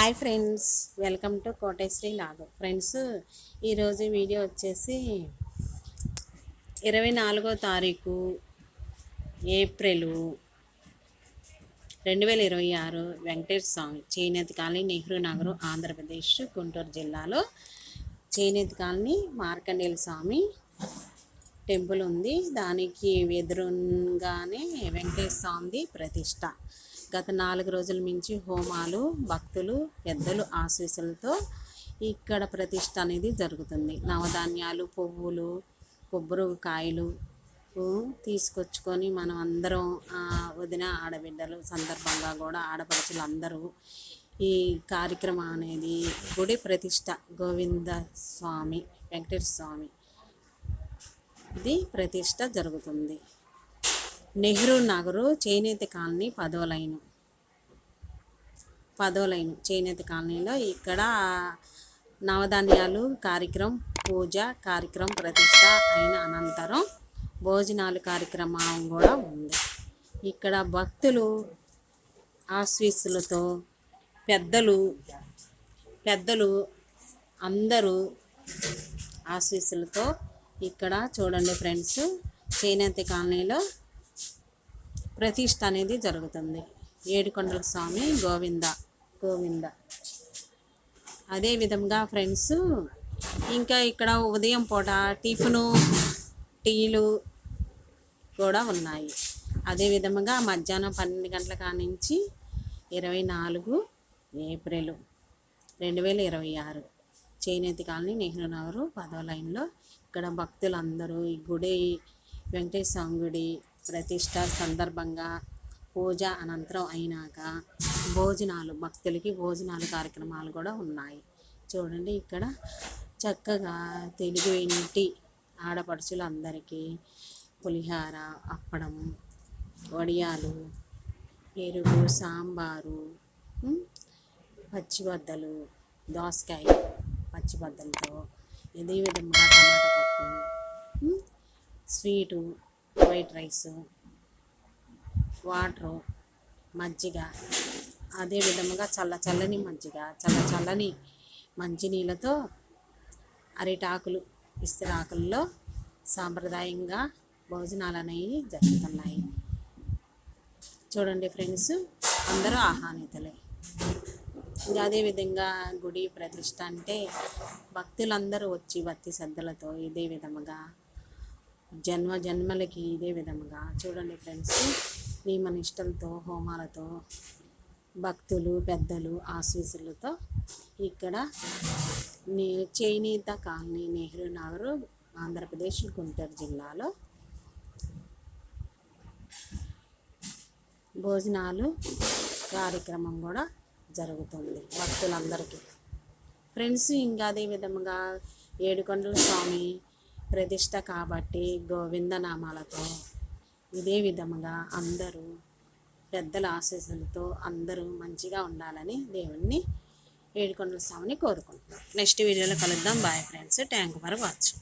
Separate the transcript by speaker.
Speaker 1: Hi friends, welcome to Koteswari లాగు. Friends, ఈరోజు video వచ్చేసి 24వ తారీఖు ఏప్రిల్ 2026 వెంకటేశ్వర స్వామి చేనేత కాలనీ, నెహ్రూ నగర్, ఆంధ్రప్రదేశ్, గుంటూరు జిల్లాలో చేనేత కాలనీ మార్కండేయ స్వామి టెంపుల్ ఉంది. దానికి ఎదురుగానే వెంకటేశ్వర స్వామిది ప్రతిష్ట. గత 4 రోజుల నుంచి హోమాలు, భక్తులు, పెద్దలు ఆశీస్సులతో ఇక్కడ ప్రతిష్ట అనేది జరుగుతుంది. నవధాన్యాలు, పువ్వులు, కొబ్బరికాయలు తీసుకొచ్చుకొని మనం అందరం వదిన ఆడబిడ్డలు సందర్భంగా కూడా ఆడపడుచులు అందరూ ఈ కార్యక్రమం అనేది గుడి ప్రతిష్ట గోవింద స్వామి వెంకటేశ్వర స్వామి ఇది ప్రతిష్ట జరుగుతుంది. నెహ్రూ నగరు చేనేత కాలనీ 10వ లైను చేనేత కాలనీలో ఇక్కడ నవధాన్యాలు కార్యక్రమం, పూజ కార్యక్రమం ప్రతిష్ట అయిన అనంతరం భోజనాలు కార్యక్రమం కూడా ఉంది. ఇక్కడ భక్తులు ఆశీస్సులతో పెద్దలు అందరూ ఆశీస్సులతో ఇక్కడ చూడండి ఫ్రెండ్స్, చేనేత కాలనీలో ప్రతిష్ట అనేది జరుగుతుంది. ఏడుకొండల స్వామి గోవింద. అదేవిధంగా ఫ్రెండ్స్, ఇంకా ఇక్కడ ఉదయం పూట టిఫిను, టీలు కూడా ఉన్నాయి. అదేవిధంగా మధ్యాహ్నం 12 గంటల కానించి 24 ఏప్రిల్ 2026 చేనేత కాలనీ, నెహ్రూ నగర్ 10వ లైన్లో ఇక్కడ భక్తులందరూ ఈ గుడి వెంకటేశ్వర స్వామి గుడి ప్రతిష్ట సందర్భంగా పూజ అనంతరం అయినాక భక్తులకి భోజనాలు కార్యక్రమాలు కూడా ఉన్నాయి. చూడండి, ఇక్కడ చక్కగా తెలుగు ఇంటి ఆడపడుచులందరికీ పులిహార, అప్పడం, వడియాలు, పెరుగు, సాంబారు, పచ్చిబద్దలు, దోసకాయ పచ్చిబద్దలతో, ఇదే విధంగా టమాటా పప్పు, స్వీటు, వైట్ రైసు, వాటరు, మజ్జిగ, అదే విధముగా చల్లని మజ్జిగ, చల్లని మంచినీళ్ళతో అరిటాకులు, ఇస్తరాకుల్లో సాంప్రదాయంగా భోజనాలు అనేవి జరుగుతున్నాయి. చూడండి ఫ్రెండ్స్, అందరూ ఆహ్వానితులే. ఇంకా అదేవిధంగా గుడి ప్రతిష్ట అంటే భక్తులందరూ వచ్చి భక్తి శ్రద్ధలతో ఇదే విధముగా జన్మలకి ఇదే విధముగా చూడండి ఫ్రెండ్స్, నియమ నిష్టలతో హోమాలతో భక్తులు పెద్దలు ఆశీస్సులతో ఇక్కడ చేనేత కాలనీ, నెహ్రూ నగర్, ఆంధ్రప్రదేశ్, గుంటూరు జిల్లాలో భోజనాలు కార్యక్రమం కూడా జరుగుతుంది భక్తులందరికీ. ఫ్రెండ్స్, ఇంకా అదే విధముగా ఏడుకొండల స్వామి ప్రతిష్ట కాబట్టి గోవింద నామాలతో ఇదే విధముగా అందరూ పెద్దల ఆశీస్సులతో అందరూ మంచిగా ఉండాలని దేవుణ్ణి ఏడుకొండల స్వామిని కోరుకుంటున్నాం. నెక్స్ట్ వీడియోలో కలుద్దాం. Bye friends, thank you for watching.